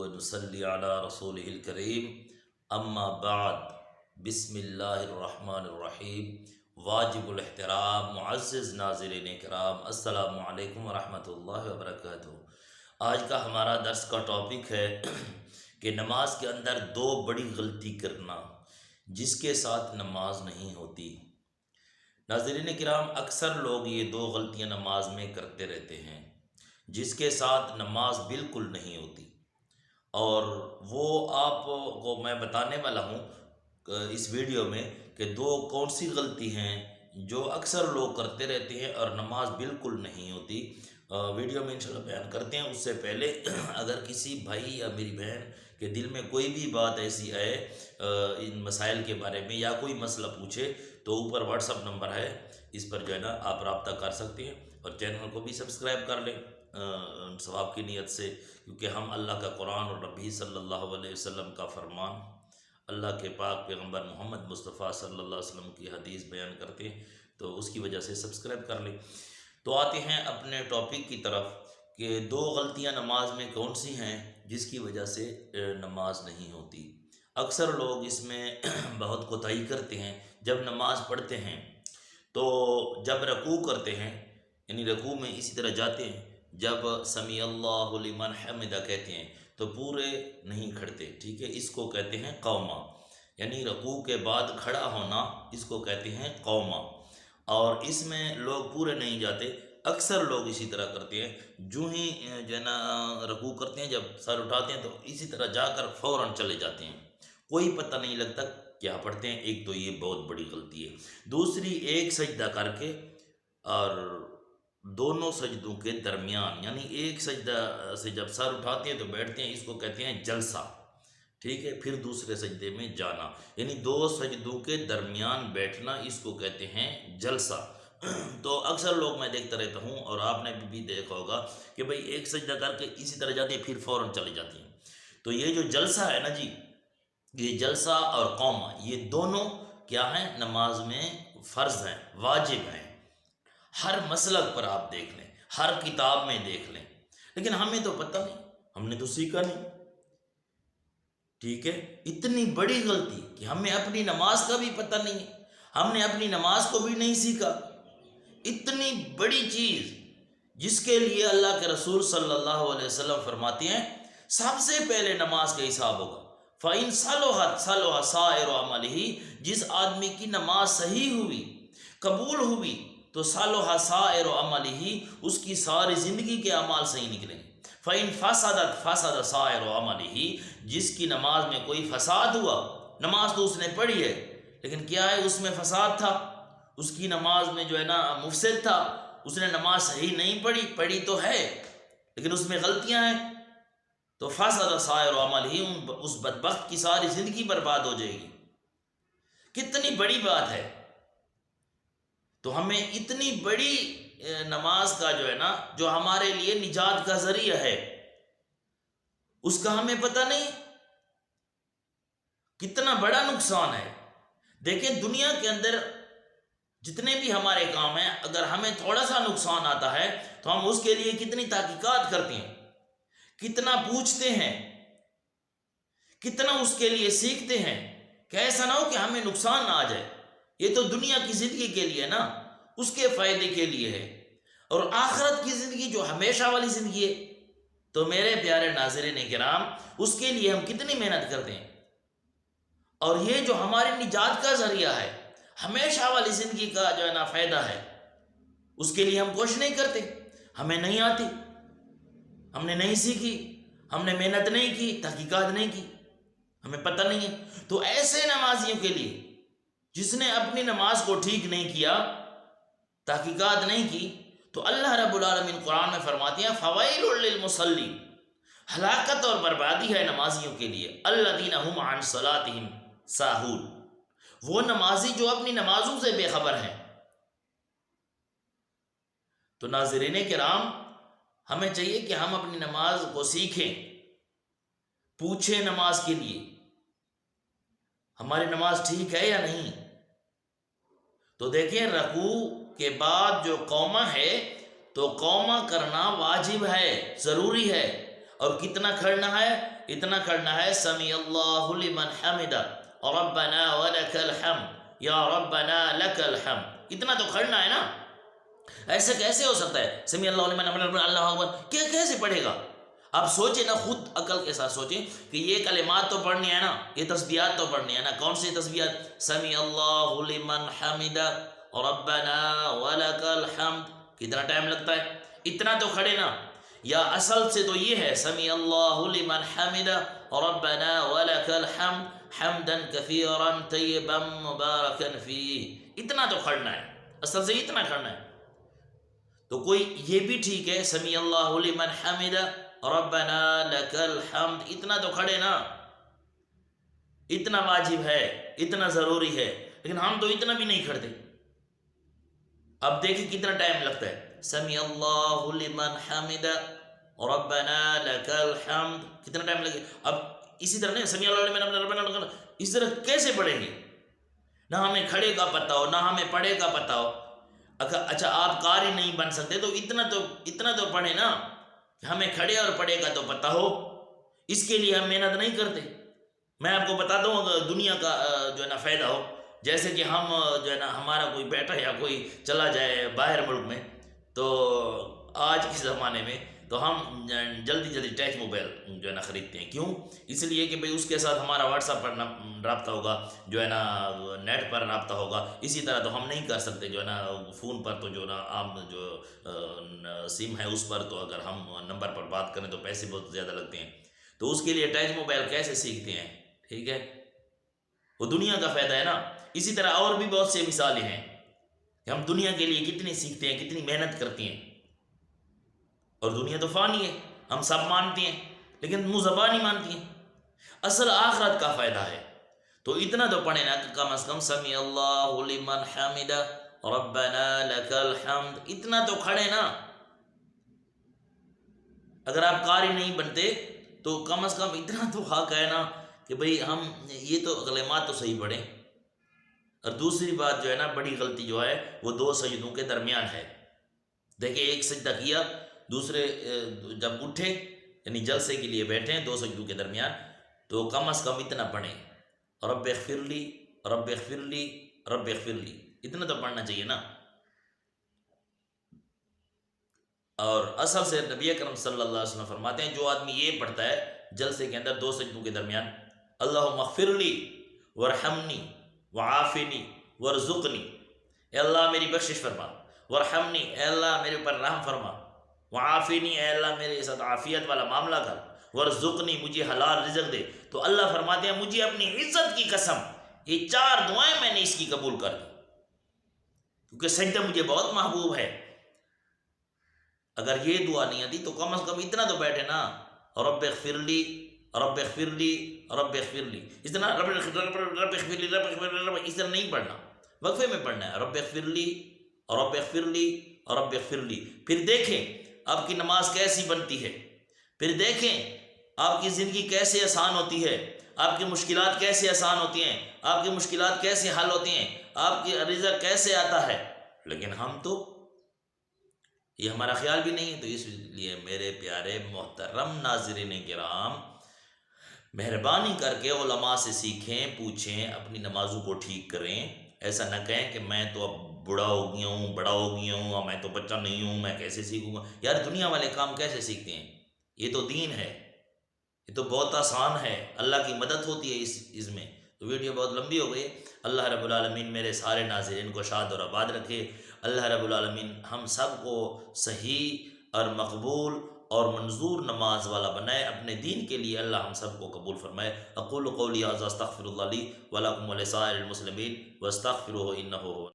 ونصلی علی رسولہ الکریم اما بعد بسم اللہ الرحمن الرحیم واجب الاحترام معزز ناظرین کرام السلام علیکم ورحمۃ اللہ وبرکاتہ۔ آج کا ہمارا درس کا ٹاپک ہے کہ نماز کے اندر دو بڑی غلطی کرنا جس کے ساتھ نماز نہیں ہوتی۔ ناظرین کرام، اکثر لوگ یہ دو غلطیاں نماز میں کرتے رہتے ہیں جس کے ساتھ نماز بالکل نہیں ہوتی، اور وہ آپ کو میں بتانے والا ہوں اس ویڈیو میں کہ دو کون سی غلطی ہیں جو اکثر لوگ کرتے رہتے ہیں اور نماز بالکل نہیں ہوتی۔ ویڈیو میں انشاءاللہ بیان کرتے ہیں۔ اس سے پہلے اگر کسی بھائی یا میری بہن کے دل میں کوئی بھی بات ایسی آئے ان مسائل کے بارے میں یا کوئی مسئلہ پوچھے تو اوپر واٹس اپ نمبر ہے، اس پر جو ہے نا آپ رابطہ کر سکتے ہیں، اور چینل کو بھی سبسکرائب کر لیں ثواب کی نیت سے، کیونکہ ہم اللہ کا قرآن اور نبی صلی اللہ علیہ وسلم کا فرمان، اللہ کے پاک پیغمبر محمد مصطفیٰ صلی اللہ علیہ وسلم کی حدیث بیان کرتے ہیں، تو اس کی وجہ سے سبسکرائب کر لیں۔ تو آتے ہیں اپنے ٹاپک کی طرف کہ دو غلطیاں نماز میں کون سی ہیں جس کی وجہ سے نماز نہیں ہوتی۔ اکثر لوگ اس میں بہت کوتاہی کرتے ہیں۔ جب نماز پڑھتے ہیں تو جب رکوع کرتے ہیں، یعنی رکوع میں اسی طرح جاتے ہیں، جب سمیع اللہ لمن حمدہ کہتے ہیں تو پورے نہیں کھڑتے، ٹھیک ہے، اس کو کہتے ہیں قومہ، یعنی رکوع کے بعد کھڑا ہونا اس کو کہتے ہیں قومہ، اور اس میں لوگ پورے نہیں جاتے۔ اکثر لوگ اسی طرح کرتے ہیں، جو ہی جو ہے نا رکوع کرتے ہیں، جب سر اٹھاتے ہیں تو اسی طرح جا کر فوراً چلے جاتے ہیں، کوئی پتہ نہیں لگتا کیا پڑھتے ہیں۔ ایک تو یہ بہت بڑی غلطی ہے۔ دوسری، ایک سجدہ کر کے اور دونوں سجدوں کے درمیان، یعنی ایک سجدہ سے جب سر اٹھاتے ہیں تو بیٹھتے ہیں، اس کو کہتے ہیں جلسہ، ٹھیک ہے، پھر دوسرے سجدے میں جانا، یعنی دو سجدوں کے درمیان بیٹھنا، اس کو کہتے ہیں جلسہ۔ تو اکثر لوگ میں دیکھتا رہتا ہوں، اور آپ نے بھی دیکھا ہوگا کہ بھئی ایک سجدہ کر کے اسی طرح جاتے ہیں پھر فوراً چلے جاتے ہیں۔ تو یہ جو جلسہ ہے نا جی، یہ جلسہ اور قومہ، یہ دونوں کیا ہیں؟ نماز میں فرض ہیں، واجب ہیں۔ ہر مسلک پر آپ دیکھ لیں، ہر کتاب میں دیکھ لیں، لیکن ہمیں تو پتہ نہیں، ہم نے تو سیکھا نہیں، ٹھیک ہے۔ اتنی بڑی غلطی کہ ہمیں اپنی نماز کا بھی پتہ نہیں ہے، ہم نے اپنی نماز کو بھی نہیں سیکھا۔ اتنی بڑی چیز جس کے لیے اللہ کے رسول صلی اللہ علیہ وسلم فرماتے ہیں سب سے پہلے نماز کا حساب ہوگا۔ فَإِن صَلُحَتْ صَلُحَ سَائِرُ عَمَلِهِ، جس آدمی کی نماز صحیح ہوئی، قبول ہوئی، تو صَلُحَ سَائِرُ عَمَلِهِ، اس کی ساری زندگی کے اعمال صحیح نکلیں گے۔ فَإِن فَسَدَتْ فَسَدَ سَائِرُ عَمَلِهِ، جس کی نماز میں کوئی فساد ہوا، نماز تو اس نے پڑھی ہے لیکن کیا ہے، اس میں فساد تھا، اس کی نماز میں جو ہے نا مفسد تھا، اس نے نماز صحیح نہیں پڑھی تو ہے لیکن اس میں غلطیاں ہیں، تو فَسَدَ سَائِرُ عَمَلِهِ، اس بدبخت کی ساری زندگی برباد ہو جائے گی۔ کتنی بڑی بات ہے۔ تو ہمیں اتنی بڑی نماز کا جو ہے نا، جو ہمارے لیے نجات کا ذریعہ ہے، اس کا ہمیں پتہ نہیں، کتنا بڑا نقصان ہے۔ دیکھیں دنیا کے اندر جتنے بھی ہمارے کام ہیں، اگر ہمیں تھوڑا سا نقصان آتا ہے تو ہم اس کے لیے کتنی تحقیقات کرتے ہیں، کتنا پوچھتے ہیں، کتنا اس کے لیے سیکھتے ہیں کہ ایسا نہ ہو کہ ہمیں نقصان نہ آ جائے۔ یہ تو دنیا کی زندگی کے لیے نا، اس کے فائدے کے لیے ہے، اور آخرت کی زندگی جو ہمیشہ والی زندگی ہے، تو میرے پیارے ناظرین کرام، اس کے لیے ہم کتنی محنت کرتے ہیں، اور یہ جو ہماری نجات کا ذریعہ ہے، ہمیشہ والی زندگی کا جو ہے نا فائدہ ہے، اس کے لیے ہم کوشش نہیں کرتے، ہمیں نہیں آتی، ہم نے نہیں سیکھی، ہم نے محنت نہیں کی، تحقیقات نہیں کی، ہمیں پتہ نہیں ہے۔ تو ایسے نمازیوں کے لیے جس نے اپنی نماز کو ٹھیک نہیں کیا، تحقیقات نہیں کی، تو اللہ رب العالمین قرآن میں فرماتے ہیں فَوَيْلٌ لِّلْمُصَلِّينَ، ہلاکت اور بربادی ہے نمازیوں کے لیے، الَّذِينَ هُمْ عَنْ صَلَاتِهِمْ سَاهُونَ، وہ نمازی جو اپنی نمازوں سے بے خبر ہیں۔ تو ناظرین کرام، ہمیں چاہیے کہ ہم اپنی نماز کو سیکھیں، پوچھیں نماز کے لیے ہماری نماز ٹھیک ہے یا نہیں۔ تو دیکھیں رکوع کے بعد جو قومہ ہے، تو قومہ کرنا واجب ہے، ضروری ہے، اور کتنا کھڑنا ہے؟ اتنا کھڑنا ہے سمیع اللہ لمن حمدہ ربنا ولک الحمد یا ربنا لک الحمد، اتنا تو کھڑنا ہے نا۔ ایسے کیسے ہو سکتا ہے سمیع اللہ لمن حمدہ اللہ اکبر، کیسے پڑھے گا؟ آپ سوچیں نا، خود عقل کے ساتھ سوچیں کہ یہ کلمات تو پڑھنی ہے نا، یہ تسبیحات تو پڑھنی ہے نا۔ کون سی تسبیحات؟ سمیع اللہ لمن حمدہ ربنا ولک الحمد، کتنا ٹائم لگتا ہے؟ اتنا تو کھڑے نا۔ یا اصل سے تو یہ ہے سمیع اللہ لمن حمدہ ربنا ولک الحمد حمدا کثیرا طیبا مبارکا فیہ، اتنا تو کھڑنا ہے، اصل سے اتنا کھڑنا ہے۔ تو کوئی یہ بھی ٹھیک ہے سمیع اللہ لمن حمدہ ربنا لک الحمد، اتنا تو کھڑے نا، اتنا واجب ہے، اتنا ضروری ہے، لیکن ہم تو اتنا بھی نہیں کھڑتے۔ اب دیکھیں کتنا ٹائم لگتا ہے، سمیع اللہ لمن حمدہ ربنا لک الحمد، کتنا ٹائم لگے؟ اب اسی طرح نہیں، سمیع اللہ لمن حمدہ ربنا لک الحمد اس طرح کیسے پڑھیں گے؟ نہ ہمیں کھڑے کا پتہ ہو، نہ ہمیں پڑھے کا پتہ ہو۔ اچھا آپ قاری نہیں بن سکتے تو اتنا تو پڑھیں نا، ہمیں کھڑے اور پڑھے کا تو پتہ ہو، اس کے لیے ہم محنت نہیں کرتے۔ میں آپ کو بتا دوں اگر دنیا کا جو ہے نا فائدہ ہو، جیسے کہ ہم جو ہے نا ہمارا کوئی بیٹا یا کوئی چلا جائے باہر ملک میں، تو آج کے زمانے میں تو ہم جلدی ٹچ موبائل جو ہے نا خریدتے ہیں۔ کیوں؟ اس لیے کہ بھئی اس کے ساتھ ہمارا واٹس ایپ پر رابطہ ہوگا، جو ہے نا نیٹ پر رابطہ ہوگا۔ اسی طرح تو ہم نہیں کر سکتے جو ہے نا فون پر، تو جو نا عام جو سم ہے اس پر تو اگر ہم نمبر پر بات کریں تو پیسے بہت زیادہ لگتے ہیں، تو اس کے لیے ٹچ موبائل کیسے سیکھتے ہیں؟ ٹھیک ہے، وہ دنیا کا فائدہ ہے نا۔ اسی طرح اور بھی بہت سے مثالیں ہیں کہ ہم دنیا کے لیے کتنی سیکھتے ہیں، کتنی محنت کرتے ہیں، اور دنیا تو فانی ہے، ہم سب مانتے ہیں، لیکن منہ زبان ہی مانتی ہیں۔ اصل آخرت کا فائدہ ہے، تو اتنا تو پڑھیں نا کہ کم از کم سمیع اللہ لمن حمدہ ربنا لک الحمد، اتنا تو کھڑے نا۔ اگر آپ قاری نہیں بنتے تو کم از کم اتنا تو حق ہے نا کہ بھئی ہم یہ تو کلمات تو صحیح پڑھیں۔ اور دوسری بات جو ہے نا، بڑی غلطی جو ہے وہ دو سجدوں کے درمیان ہے۔ دیکھیں ایک سجدہ کیا، دوسرے جب اٹھے یعنی جلسے کے لیے بیٹھے ہیں دو سجدوں کے درمیان، تو کم از کم اتنا پڑھیں، رب اغفر لی رب اغفر لی رب اغفر لی، اتنا تو پڑھنا چاہیے نا۔ اور اصل سے نبی اکرم صلی اللہ علیہ وسلم فرماتے ہیں جو آدمی یہ پڑھتا ہے جلسے کے اندر دو سجدوں کے درمیان، اللہم اغفر لی ورحمنی وعافنی ورزقنی، اے اللہ میری بخشش فرما، ورحمنی اے اللہ میرے اوپر رحم فرما، وعافنی اے اللہ میرے ساتھ عافیت والا معاملہ کر، ورزقنی مجھے حلال رزق دے۔ تو اللہ فرماتے ہیں مجھے اپنی عزت کی قسم یہ چار دعائیں میں نے اس کی قبول کر دی، کیونکہ سجدہ مجھے بہت محبوب ہے۔ اگر یہ دعا نہیں آتی تو کم از کم اتنا تو بیٹھے نا، رب اغفر لی رب اغفر لی رب اغفر لی، اس طرح رب اغفر لی رب اغفر لی، اس طرح نہیں پڑھنا، وقفے میں پڑھنا ہے رب اغفر لی رب اغفر لی رب اغفر لی۔ پھر دیکھیں آپ کی نماز کیسی بنتی ہے، پھر دیکھیں آپ کی زندگی کیسے آسان ہوتی ہے، آپ کی مشکلات کیسے آسان ہوتی ہیں، آپ کی مشکلات کیسے حل ہوتی ہیں، آپ کی رزق کیسے آتا ہے۔ لیکن ہم تو یہ ہمارا خیال بھی نہیں ہے۔ تو اس لیے میرے پیارے محترم ناظرین کرام، مہربانی کر کے علماء سے سیکھیں، پوچھیں، اپنی نمازوں کو ٹھیک کریں۔ ایسا نہ کہیں کہ میں تو اب بڑا ہو گیا ہوں، بڑا ہو گیا ہوں، اور میں تو بچہ نہیں ہوں، میں کیسے سیکھوں گا؟ یار دنیا والے کام کیسے سیکھتے ہیں؟ یہ تو دین ہے، یہ تو بہت آسان ہے، اللہ کی مدد ہوتی ہے اس میں۔ تو ویڈیو بہت لمبی ہو گئی، اللہ رب العالمین میرے سارے ناظرین کو شاد اور آباد رکھے۔ اللہ رب العالمین ہم سب کو صحیح اور مقبول اور منظور نماز والا بنائے، اپنے دین کے لیے اللہ ہم سب کو قبول فرمائے۔ اقول قولی ھذا استغفر اللہ لی ولکم ولسائر المسلمین واستغفروہ انہ